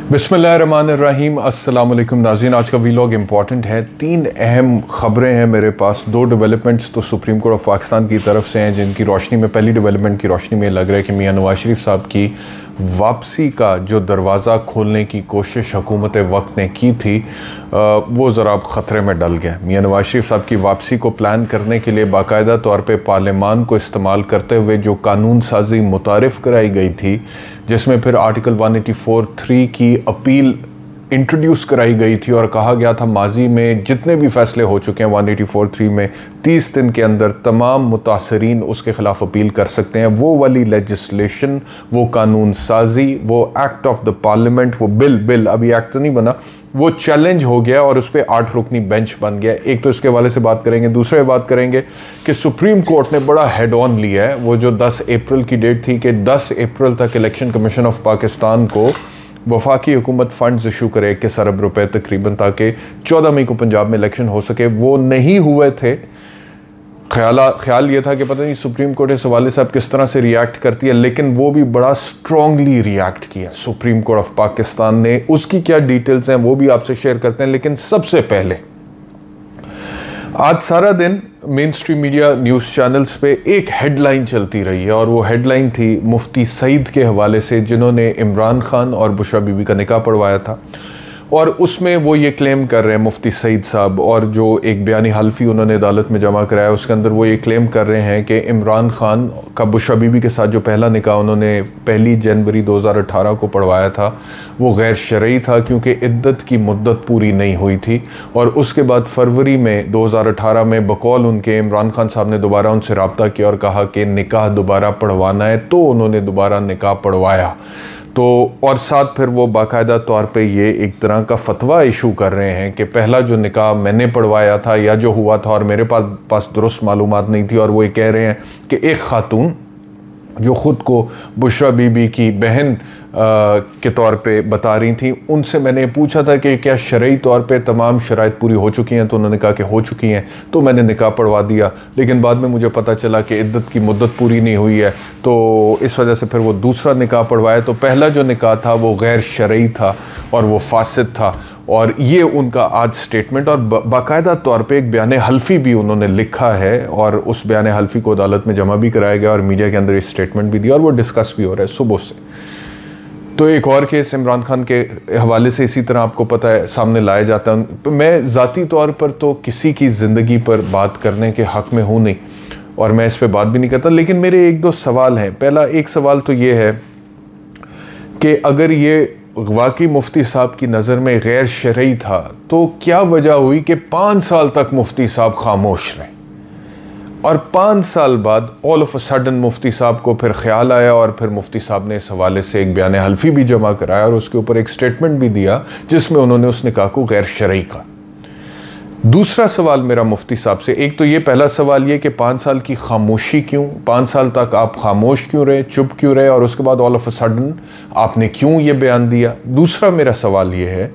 बिस्मिल्लाहिर्रहमानिर्रहीम। अस्सलाम वालेकुम नाज़रीन, आज का वीलॉग इंपॉर्टेंट है। 3 अहम ख़बरें हैं मेरे पास। 2 डेवलपमेंट्स तो सुप्रीम कोर्ट ऑफ पाकिस्तान की तरफ से हैं, जिनकी रोशनी में पहली डेवलपमेंट की रोशनी में लग रहा है कि मियां नवाज शरीफ साहब की वापसी का जो दरवाज़ा खोलने की कोशिश हुकूमत वक्त ने की थी वो ज़रा अब ख़तरे में डल गया। मियां नवाज शरीफ साहब की वापसी को प्लान करने के लिए बाकायदा तौर पे पार्लियामान को इस्तेमाल करते हुए जो कानून साजी मुतारिफ़ कराई गई थी, जिसमें फिर आर्टिकल 184(3) की अपील इंट्रोड्यूस कराई गई थी और कहा गया था माजी में जितने भी फ़ैसले हो चुके हैं 184(3) में 30 दिन के अंदर तमाम मुतासरीन उसके ख़िलाफ़ अपील कर सकते हैं। वो वाली लेजिस्लेशन, वो कानून साजी, वो एक्ट ऑफ द पार्लियामेंट, वो बिल अभी एक्ट तो नहीं बना, वो चैलेंज हो गया और उस पर 8 रुकनी बेंच बन गया। एक तो इसके हवाले से बात करेंगे, दूसरे बात करेंगे कि सुप्रीम कोर्ट ने बड़ा हेड ऑन लिया है। वो जो 10 अप्रैल की डेट थी कि 10 अप्रैल तक इलेक्शन कमीशन ऑफ पाकिस्तान को वफाकी हुकूमत फ़ंड्स इशू करे 21 अरब रुपए तकरीबन, ताकि 14 मई को पंजाब में इलेक्शन हो सके। वो नहीं हुए थे। ख्याल ये था कि पता नहीं सुप्रीम कोर्ट इस हवाले से अब किस तरह से रिएक्ट करती है, लेकिन वो भी बड़ा स्ट्रांगली रिएक्ट किया सुप्रीम कोर्ट ऑफ पाकिस्तान ने। उसकी क्या डिटेल्स हैं वो भी आपसे शेयर करते हैं, लेकिन सबसे पहले आज सारा दिन main stream media news channels पे एक हेडलाइन चलती रही है और वो हेडलाइन थी मुफ्ती सईद के हवाले से, जिन्होंने इमरान खान और बुशरा बीबी का निकाह पढ़वाया था। और उसमें वो ये क्लेम कर रहे हैं मुफ्ती सईद साहब, और जो एक बयानी हल्फी उन्होंने अदालत में जमा कराया उसके अंदर वो ये क्लेम कर रहे हैं कि इमरान खान का बुशरा बीबी के साथ जो पहला निकाह उन्होंने 1 जनवरी 2018 को पढ़वाया था वो गैर शरई था, क्योंकि इद्दत की मुद्दत पूरी नहीं हुई थी। और उसके बाद फरवरी में 2018 में बकौल उनके इमरान खान साहब ने दोबारा उनसे रब्ता किया और कहा कि निकाह दोबारा पढ़वाना है, तो उन्होंने दोबारा निकाह पढ़वाया। तो और साथ फिर वो बाकायदा तौर पे ये एक तरह का फतवा इशू कर रहे हैं कि पहला जो निकाह मैंने पढ़वाया था या जो हुआ था और मेरे पास दुरुस्त मालूमात नहीं थी। और वो ये कह रहे हैं कि एक खातून जो ख़ुद को बुशरा बीबी की बहन के तौर पे बता रही थी, उनसे मैंने पूछा था कि क्या शरई तौर पे तमाम शराइत पूरी हो चुकी हैं, तो उन्होंने कहा कि हो चुकी हैं, तो मैंने निकाह पढ़वा दिया। लेकिन बाद में मुझे पता चला कि इद्दत की मुद्दत पूरी नहीं हुई है, तो इस वजह से फिर वो दूसरा निकाह पढ़वाया। तो पहला जो निकाह था वो गैर शरई था और वो फासिद था। और ये उनका आज स्टेटमेंट, और बाकायदा तौर पे एक बयान हल्फी भी उन्होंने लिखा है और उस बयान हल्फी को अदालत में जमा भी कराया गया और मीडिया के अंदर इस स्टेटमेंट भी दिया और वो डिस्कस भी हो रहा है सुबह से। तो एक और केस इमरान खान के हवाले से इसी तरह आपको पता है सामने लाया जाता है। मैं ज़ाती तौर पर तो किसी की ज़िंदगी पर बात करने के हक़ में हूँ नहीं और मैं इस पर बात भी नहीं करता, लेकिन मेरे 1-2 सवाल हैं। पहला एक सवाल तो ये है कि अगर ये वाकई मुफ्ती साहब की नज़र में गैर शरई था, तो क्या वजह हुई कि 5 साल तक मुफ्ती साहब खामोश रहे और 5 साल बाद ऑल ऑफ अ सडन मुफ्ती साहब को फिर ख्याल आया और फिर मुफ्ती साहब ने इस हवाले से एक बयान हल्फी भी जमा कराया और उसके ऊपर एक स्टेटमेंट भी दिया जिसमें उन्होंने उस निकाह को गैर शरई कहा। दूसरा सवाल मेरा मुफ्ती साहब से, एक तो ये पहला सवाल ये कि 5 साल की खामोशी क्यों, 5 साल तक आप खामोश क्यों रहे, चुप क्यों रहे, और उसके बाद ऑल ऑफ अ सडन आपने क्यों ये बयान दिया। दूसरा मेरा सवाल ये है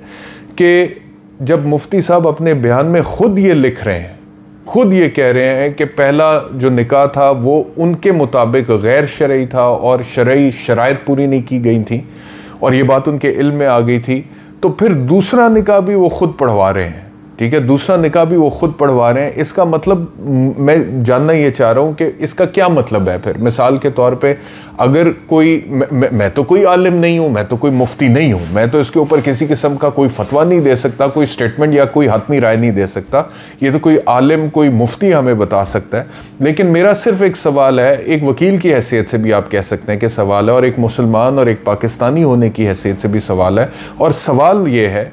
कि जब मुफ्ती साहब अपने बयान में ख़ुद ये लिख रहे हैं, खुद ये कह रहे हैं कि पहला जो निकाह था वो उनके मुताबिक गैर शरई था और शरई शराइत पूरी नहीं की गई थी और ये बात उनके इल्म में आ गई थी, तो फिर दूसरा निकाह भी वो खुद पढ़वा रहे हैं। ठीक है, दूसरा निकाह भी वो खुद पढ़वा रहे हैं। इसका मतलब मैं जानना ये चाह रहा हूँ कि इसका क्या मतलब है। फिर मिसाल के तौर पे अगर कोई मैं तो कोई आलिम नहीं हूँ, मैं तो कोई मुफ्ती नहीं हूँ, मैं तो इसके ऊपर किसी किस्म का कोई फतवा नहीं दे सकता, कोई स्टेटमेंट या कोई हतमी राय नहीं दे सकता। ये तो कोई आलिम, कोई मुफ्ती हमें बता सकता है। लेकिन मेरा सिर्फ एक सवाल है, एक वकील की हैसियत से भी आप कह सकते हैं कि सवाल है, और एक मुसलमान और एक पाकिस्तानी होने की हैसियत से भी सवाल है। और सवाल ये है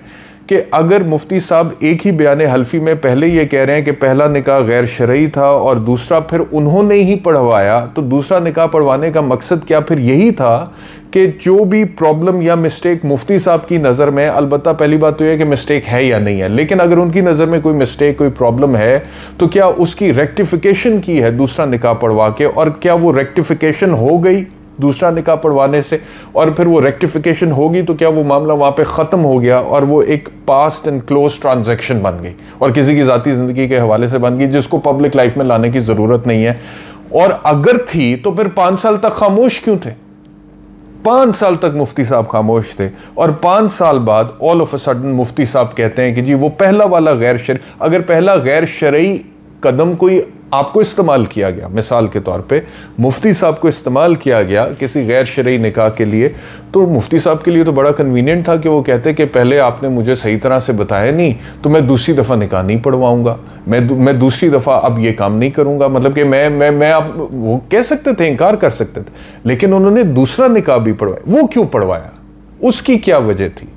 कि अगर मुफ्ती साहब एक ही बयान हल्फी में पहले ये कह रहे हैं कि पहला निकाह गैर शरई था और दूसरा फिर उन्होंने ही पढ़वाया, तो दूसरा निकाह पढ़वाने का मकसद क्या फिर यही था कि जो भी प्रॉब्लम या मिस्टेक मुफ्ती साहब की नज़र में, अलबत्ता पहली बात तो यह है कि मिस्टेक है या नहीं है, लेकिन अगर उनकी नज़र में कोई मिस्टेक, कोई प्रॉब्लम है, तो क्या उसकी रेक्टिफिकेशन की है दूसरा निकाह पढ़वा के, और क्या वो रेक्टिफिकेशन हो गई दूसरा निकाह पढ़वाने से, और फिर वो रेक्टिफिकेशन होगी तो क्या वो मामला वहाँ पे ख़त्म हो गया और वो एक पास्ट एंड क्लोज ट्रांजैक्शन बन गई और किसी की ज़ाती ज़िंदगी के हवाले से बन गई जिसको पब्लिक लाइफ में लाने की ज़रूरत नहीं है। और अगर थी तो फिर 5 साल तक खामोश क्यों थे? 5 साल तक मुफ्ती साहब खामोश थे, और 5 साल बाद ऑल ऑफ अ सडन मुफ्ती साहब कहते हैं कि जी वो पहला वाला गैर शरई, अगर पहला गैर शरई कदम कोई आपको इस्तेमाल किया गया, मिसाल के तौर पे मुफ्ती साहब को इस्तेमाल किया गया किसी गैर शरई निकाह के लिए, तो मुफ्ती साहब के लिए तो बड़ा कन्वीनियंट था कि वो कहते कि पहले आपने मुझे सही तरह से बताया नहीं, तो मैं दूसरी दफ़ा निकाह नहीं पढ़वाऊंगा, मैं दूसरी दफ़ा अब ये काम नहीं करूंगा। मतलब कि मैं आप वो कह सकते थे, इनकार कर सकते थे, लेकिन उन्होंने दूसरा निकाह भी पढ़वाया। वो क्यों पढ़वाया, उसकी क्या वजह थी?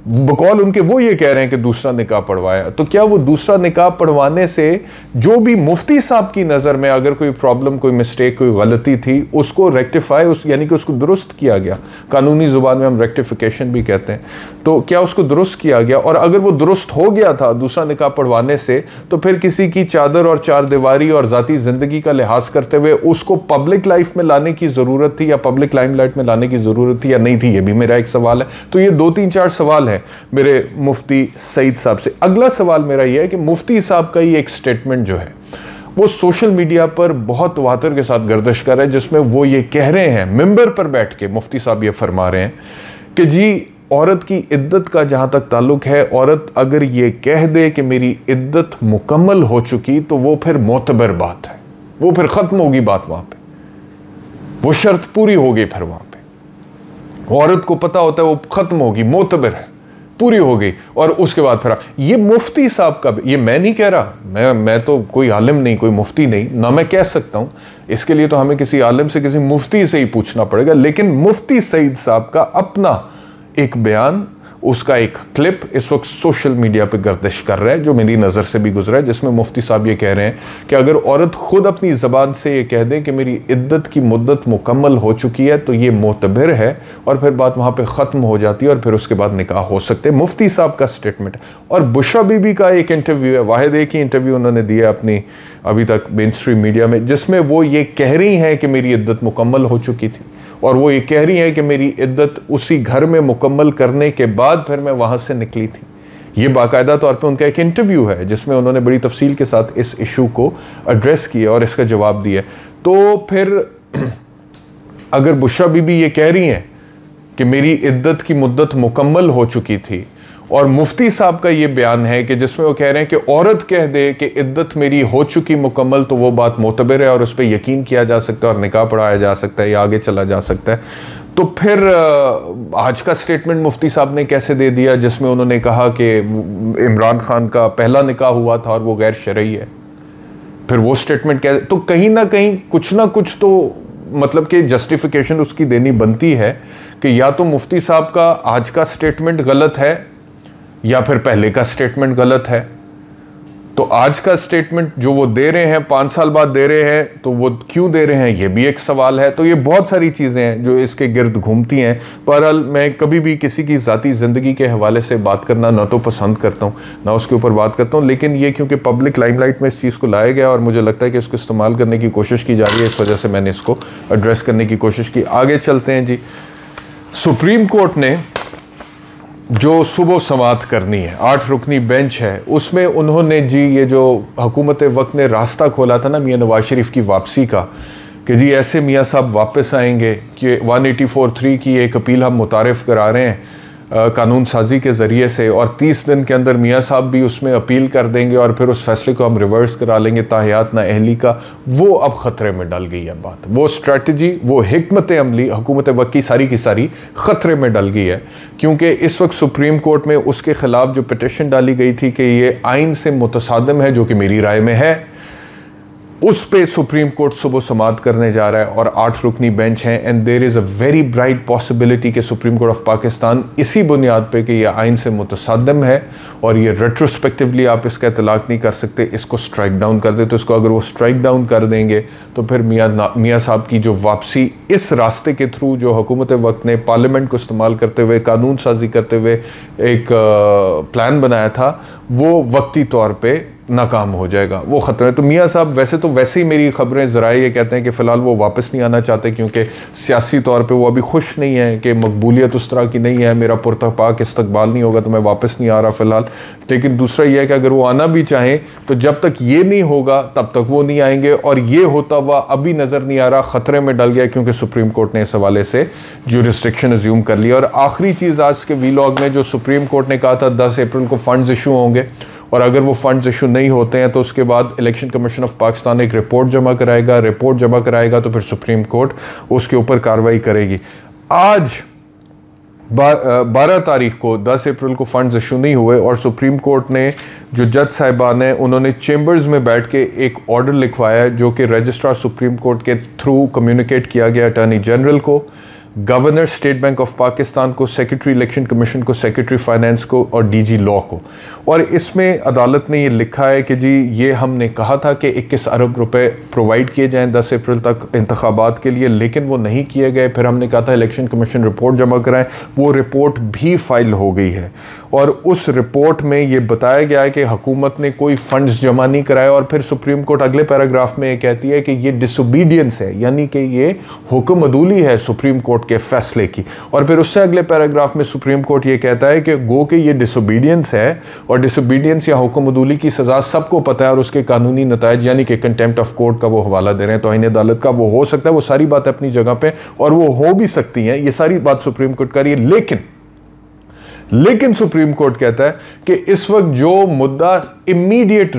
बकौल उनके वो ये कह रहे हैं कि दूसरा निकाह पढ़वाया, तो क्या वो दूसरा निकाह पढ़वाने से जो भी मुफ्ती साहब की नज़र में अगर कोई प्रॉब्लम, कोई मिस्टेक, कोई गलती थी, उसको रेक्टिफाई, यानी कि उसको दुरुस्त किया गया, कानूनी ज़ुबान में हम रेक्टिफिकेशन भी कहते हैं, तो क्या उसको दुरुस्त किया गया? और अगर वो दुरुस्त हो गया था दूसरा निकाह पढ़वाने से, तो फिर किसी की चादर और चार दीवारी और ज़ाती ज़िंदगी का लिहाज करते हुए उसको पब्लिक लाइफ में लाने की ज़रूरत थी, या पब्लिक लाइमलाइट में लाने की ज़रूरत थी या नहीं थी? ये भी मेरा एक सवाल है। तो ये 2-3-4 सवाल है मेरे मुफ्ती सईद साहब से। अगला सवाल मेरा यह है कि मुफ्ती साहब का ये एक स्टेटमेंट जो है वो सोशल मीडिया पर बहुत वातर के साथ गर्दिश कर रहा है, जिसमें वो ये कह रहे हैं, मिंबर पर बैठ के मुफ्ती साहब ये फरमा रहे हैं कि जी औरत की इद्दत का जहां तक ताल्लुक है, औरत अगर ये कह दे कि मेरी इद्दत मुकम्मल हो चुकी, तो वो फिर मोतबर बात है, वो फिर ख़त्म होगी बात, वहां पे वो शर्त पूरी हो गई। फिर वहां पे औरत को पता होता है वो ख़त्म होगी, मोतबर है, पूरी हो गई। और उसके बाद फिर ये मुफ्ती साहब का, ये मैं नहीं कह रहा, मैं तो कोई आलिम नहीं, कोई मुफ्ती नहीं, ना मैं कह सकता हूं, इसके लिए तो हमें किसी आलिम से, किसी मुफ्ती से ही पूछना पड़ेगा। लेकिन मुफ्ती सईद साहब का अपना एक बयान, उसका एक क्लिप इस वक्त सोशल मीडिया पे गर्दिश कर रहा है, जो मेरी नज़र से भी गुजरा है, जिसमें मुफ्ती साहब ये कह रहे हैं कि अगर औरत खुद अपनी ज़बान से ये कह दे कि मेरी इद्दत की मुद्दत मुकम्मल हो चुकी है, तो ये मोतबर है, और फिर बात वहाँ पे ख़त्म हो जाती है, और फिर उसके बाद निकाह हो सकते हैं। मुफ्ती साहब का स्टेटमेंट। और बुशरा बीबी का एक इंटरव्यू है, वाहिद एक ही इंटरव्यू उन्होंने दिया अपनी अभी तक मेन स्ट्रीम मीडिया में, जिसमें वो ये कह रही हैं कि मेरी इद्दत मुकम्मल हो चुकी थी, और वो ये कह रही हैं कि मेरी इद्दत उसी घर में मुकम्मल करने के बाद फिर मैं वहाँ से निकली थी। ये बाकायदा तौर पे उनका एक इंटरव्यू है, जिसमें उन्होंने बड़ी तफसील के साथ इस इशू को एड्रेस किया और इसका जवाब दिया। तो फिर अगर बुशरा बीबी ये कह रही हैं कि मेरी इद्दत की मुद्दत मुकम्मल हो चुकी थी, और मुफ्ती साहब का ये बयान है कि जिसमें वो कह रहे हैं कि औरत कह दे कि इद्दत मेरी हो चुकी मुकम्मल, तो वो बात मोतबर है और उस पर यकीन किया जा सकता है और निकाह पढ़ाया जा सकता है या आगे चला जा सकता है। तो फिर आज का स्टेटमेंट मुफ्ती साहब ने कैसे दे दिया, जिसमें उन्होंने कहा कि इमरान खान का पहला निकाह हुआ था और वो गैर शरई है? फिर वो स्टेटमेंट क्या, तो कहीं ना कहीं कुछ ना कुछ तो मतलब कि जस्टिफिकेशन उसकी देनी बनती है कि या तो मुफ्ती साहब का आज का स्टेटमेंट गलत है, या फिर पहले का स्टेटमेंट गलत है। तो आज का स्टेटमेंट जो वो दे रहे हैं, 5 साल बाद दे रहे हैं, तो वो क्यों दे रहे हैं, ये भी एक सवाल है। तो ये बहुत सारी चीज़ें हैं जो इसके गिर्द घूमती हैं। बहरहाल मैं कभी भी किसी की ज़ाती ज़िंदगी के हवाले से बात करना ना तो पसंद करता हूँ, ना उसके ऊपर बात करता हूँ, लेकिन ये क्योंकि पब्लिक लाइमलाइट में इस चीज़ को लाया गया और मुझे लगता है कि इसको इस्तेमाल करने की कोशिश की जा रही है, इस वजह से मैंने इसको एड्रेस करने की कोशिश की। आगे चलते हैं जी। सुप्रीम कोर्ट ने जो सुबह समात करनी है, 8 रुकनी बेंच है, उसमें उन्होंने जी ये जो हुकूमत वक्त ने रास्ता खोला था ना मियाँ नवाज शरीफ की वापसी का, कि जी ऐसे मियाँ साहब वापस आएंगे कि 184(3) की एक अपील हम मुतारिफ़ करा रहे हैं कानून साजी के ज़रिए से, और 30 दिन के अंदर मियाँ साहब भी उसमें अपील कर देंगे और फिर उस फैसले को हम रिवर्स करा लेंगे ताहियात ना अहली का। वो अब ख़तरे में डल गई है बात, वो स्ट्रेटजी, वो हिकमत अमली हुकूमत वक्त की सारी ख़तरे में डल गई है, क्योंकि इस वक्त सुप्रीम कोर्ट में उसके ख़िलाफ़ जो पिटिशन डाली गई थी कि ये आइन से मुतसादिम है, जो कि मेरी राय में है, उस पे सुप्रीम कोर्ट सुबह समात करने जा रहा है और 8 रुकनी बेंच है। And there is a very bright possibility कि सुप्रीम कोर्ट ऑफ पाकिस्तान इसी बुनियाद पे कि ये आइन से मुतसादिम है और ये रेट्रोस्पेक्टिवली आप इसका इतलाक़ नहीं कर सकते, इसको स्ट्राइक डाउन कर दे। तो इसको अगर वो स्ट्राइक डाउन कर देंगे तो फिर मियाँ साहब की जो वापसी इस रास्ते के थ्रू जो हुकूमत वक्त ने पार्लियामेंट को इस्तेमाल करते हुए, कानून साजी करते हुए एक प्लान बनाया था, वो वक्ती तौर पे नाकाम हो जाएगा, वो ख़तरा है। तो मियाँ साहब वैसे ही मेरी ख़बरें ज़राए ये कहते हैं कि फ़िलहाल वो वापस नहीं आना चाहते, क्योंकि सियासी तौर पे वो अभी खुश नहीं है कि मकबूलियत उस तरह की नहीं है, मेरा पुरतपाक इस्तकबाल नहीं होगा तो मैं वापस नहीं आ रहा फ़िलहाल। लेकिन दूसरा ये है कि अगर वो आना भी चाहें तो जब तक ये नहीं होगा तब तक वो नहीं आएंगे, और ये होता हुआ अभी नज़र नहीं आ रहा, ख़तरे में डल गया, क्योंकि सुप्रीम कोर्ट ने इस हवाले से ज्यूरिसडिक्शन अज्यूम कर लिया। और आखिरी चीज़ आज के वीलॉग में, जो सुप्रीम कोर्ट ने कहा था 10 अप्रैल को फ़ंड्स इशू होंगे, और अगर वो फंड्स इशू नहीं होते हैं तो उसके बाद इलेक्शन कमीशन ऑफ पाकिस्तान एक रिपोर्ट जमा कराएगा तो फिर सुप्रीम कोर्ट उसके ऊपर कार्रवाई करेगी। आज 12 तारीख को 10 अप्रैल को फंड्स इशू नहीं हुए, और सुप्रीम कोर्ट ने जो जज साहिबान हैं उन्होंने चेंबर्स में बैठ के एक ऑर्डर लिखवाया, जो कि रजिस्ट्रार सुप्रीम कोर्ट के थ्रू कम्युनिकेट किया गया अटॉर्नी जनरल को, governor state bank of Pakistan को, सेक्रेटरी इलेक्शन कमीशन को, सेक्रेटरी फाइनेंस को और डीजी लॉ को। और इसमें अदालत ने ये लिखा है कि जी ये हमने कहा था कि 21 अरब रुपए प्रोवाइड किए जाएं 10 अप्रैल तक इंतखाबात के लिए, लेकिन वो नहीं किए गए। फिर हमने कहा था इलेक्शन कमीशन रिपोर्ट जमा कराएं, वो रिपोर्ट भी फाइल हो गई है, और उस रिपोर्ट में ये बताया गया है कि हुकूमत ने कोई फंड्स जमा नहीं कराए। और फिर सुप्रीम कोर्ट अगले पैराग्राफ में ये कहती है कि ये डिसोबीडियंस है, यानी कि ये हुक्म अदूली है सुप्रीम कोर्ट के फैसले की। और फिर उससे अगले पैराग्राफ में सुप्रीम कोर्ट ये कहता है कि गो के ये डिसोबीडियंस है, और डिसोबीडियंस या हुक्म अदूली की सज़ा सबको पता है, और उसके कानूनी नतायज यानी कि कंटेम्प्ट ऑफ कोर्ट का वो हवाला दे रहे हैं, तौहीन अदालत का। वो हो सकता है, वो सारी बात अपनी जगह पे, और वो हो भी सकती हैं, ये सारी बात सुप्रीम कोर्ट कर रही है। लेकिन सुप्रीम कोर्ट कहता है कि इस वक्त जो मुद्दा इमीडिएट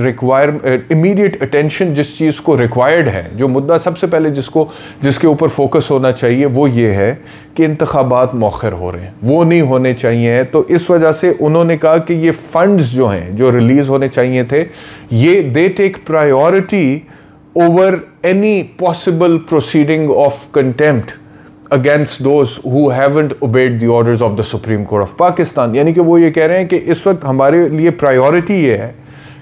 अटेंशन जिस चीज़ को रिक्वायर्ड है, जो मुद्दा सबसे पहले जिसके ऊपर फोकस होना चाहिए, वो ये है कि इंतखाबात मौखर हो रहे हैं, वो नहीं होने चाहिए। तो इस वजह से उन्होंने कहा कि ये फंड्स जो हैं, जो रिलीज होने चाहिए थे, ये they take priority over any possible proceeding of contempt against those who haven't obeyed the orders of the Supreme Court of Pakistan। यानी कि वो ये कह रहे हैं कि इस वक्त हमारे लिए प्रायोरिटी ये है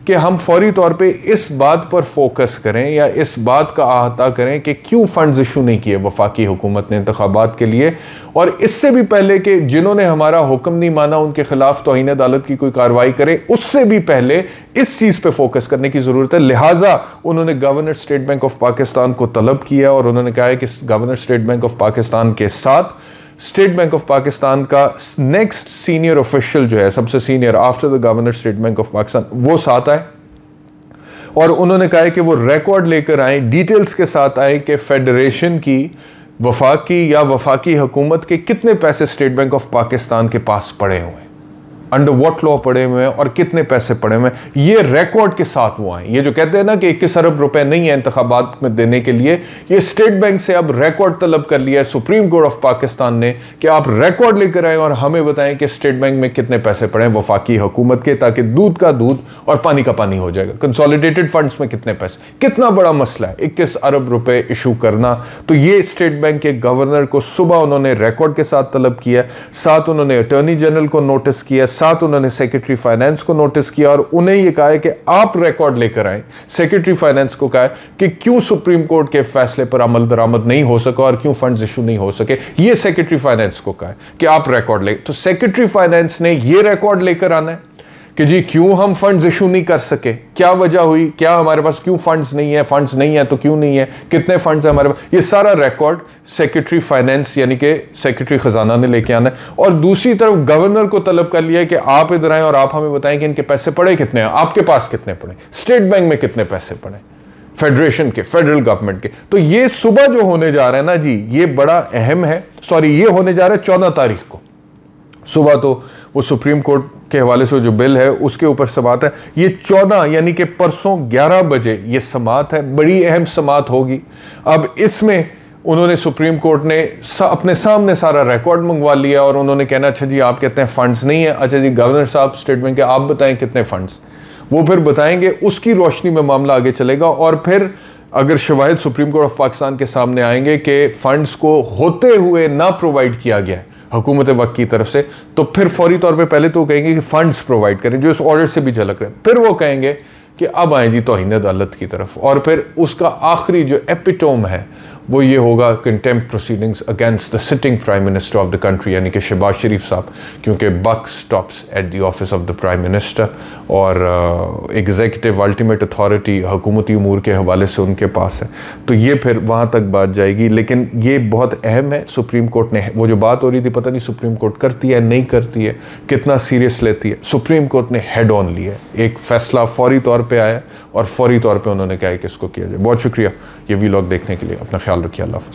कि हम फौरी तौर पे इस बात पर फोकस करें, या इस बात का अहाता करें कि क्यों फंड्स इशू नहीं किए वफाकी हुकूमत ने इंतखाबात के लिए, और इससे भी पहले कि जिन्होंने हमारा हुक्म नहीं माना उनके खिलाफ तौहीन अदालत की कोई कार्रवाई करें, उससे भी पहले इस चीज़ पे फोकस करने की ज़रूरत है। लिहाजा उन्होंने governor state bank of Pakistan को तलब किया, और उन्होंने कहा है कि governor state bank of Pakistan के साथ स्टेट बैंक ऑफ पाकिस्तान का नेक्स्ट सीनियर ऑफिशियल जो है, सबसे senior after the governor state bank of Pakistan, वो साथ आए, और उन्होंने कहा है कि वो रिकॉर्ड लेकर आए, डिटेल्स के साथ आए कि फेडरेशन की, वफाकी या वफाकी हुकूमत के कितने पैसे स्टेट बैंक ऑफ पाकिस्तान के पास पड़े हुए हैं, अंडर व्हाट लॉ पड़े हुए हैं, और कितने पैसे पड़े हुए हैं, ये रिकॉर्ड के साथ वो आए। ये जो कहते हैं ना कि 21 अरब रुपए नहीं है इंतखाबात में देने के लिए, ये स्टेट बैंक से अब रिकॉर्ड तलब कर लिया है सुप्रीम कोर्ट ऑफ पाकिस्तान ने कि आप रिकॉर्ड लेकर आए और हमें बताएं कि स्टेट बैंक में कितने पैसे पड़े हैं वफाकी हुकूमत के, ताकि दूध का दूध और पानी का पानी हो जाएगा। कंसोलिडेटेड फंड्स में कितने पैसे, कितना बड़ा मसला है 21 अरब रुपए इशू करना। तो ये स्टेट बैंक के गवर्नर को सुबह उन्होंने रिकॉर्ड के साथ तलब किया, साथ उन्होंने अटॉर्नी जनरल को नोटिस किया, साथ उन्होंने सेक्रेटरी फाइनेंस को नोटिस किया, और उन्हें यह कहा है कि आप रिकॉर्ड लेकर आए। सेक्रेटरी फाइनेंस को कहा है कि क्यों सुप्रीम कोर्ट के फैसले पर अमल दरामद नहीं हो सका और क्यों फंड्स इशू नहीं हो सके, ये सेक्रेटरी फाइनेंस को कहा है कि आप रिकॉर्ड ले। तो सेक्रेटरी फाइनेंस ने ये रिकॉर्ड लेकर आना है कि जी क्यों हम फंड्स इशू नहीं कर सके, क्या वजह हुई, क्या हमारे पास क्यों फंड्स नहीं है तो क्यों नहीं है, कितने फंड्स हैं हमारे पास, ये सारा रिकॉर्ड सेक्रेटरी फाइनेंस यानी कि सेक्रेटरी खजाना ने लेके आना है। और दूसरी तरफ गवर्नर को तलब कर लिया है कि आप इधर आए और आप हमें बताएं कि इनके पैसे पड़े कितने हैं, आपके पास कितने पड़े, स्टेट बैंक में कितने पैसे पड़े, फेडरेशन के, फेडरल गवर्नमेंट के। तो ये सुबह जो होने जा रहा है ना जी, ये बड़ा अहम है। ये होने जा रहा है 14 तारीख को सुबह। तो वो सुप्रीम कोर्ट के हवाले से जो बिल है उसके ऊपर समात है। ये 14 यानी कि परसों 11 बजे ये समात है, बड़ी अहम समात होगी। अब इसमें उन्होंने सुप्रीम कोर्ट ने अपने सामने सारा रिकॉर्ड मंगवा लिया, और उन्होंने कहना अच्छा जी आप कहते हैं फंड्स नहीं है, अच्छा जी गवर्नर साहब स्टेट बैंक के आप बताएं कितने फंड्स, वो फिर बताएंगे, उसकी रोशनी में मामला आगे चलेगा। और फिर अगर शवाहिद सुप्रीम कोर्ट ऑफ पाकिस्तान के सामने आएंगे कि फंड्स को होते हुए ना प्रोवाइड किया गया हुकूमत वक्त की तरफ से, तो फिर फौरी तौर पे पहले तो कहेंगे कि फंड्स प्रोवाइड करें, जो इस ऑर्डर से भी झलक रहे हैं। फिर वो कहेंगे कि अब आए जी तौहीन अदालत की तरफ, और फिर उसका आखिरी जो एपिटोम है वो ये होगा contempt proceedings against the sitting prime minister of the country, यानी कि शहबाज शरीफ साहब, क्योंकि buck stops at the office of the prime minister और एग्जीक्यूटिव अल्टीमेट अथॉरिटी हुकूमती उमूर के हवाले से उनके पास है, तो ये फिर वहाँ तक बात जाएगी। लेकिन ये बहुत अहम है, सुप्रीम कोर्ट ने, वो जो बात हो रही थी पता नहीं सुप्रीम कोर्ट करती है नहीं करती है, कितना सीरियस लेती है, सुप्रीम कोर्ट ने हेड ऑन लिया है, एक फ़ैसला फौरी तौर पर आया और फौरी तौर पर उन्होंने कहा है कि इसको किया जाए। बहुत शुक्रिया ये वीलॉग देखने के लिए, अपना ख्याल रखिए, अल्लाह हाफ़िज़।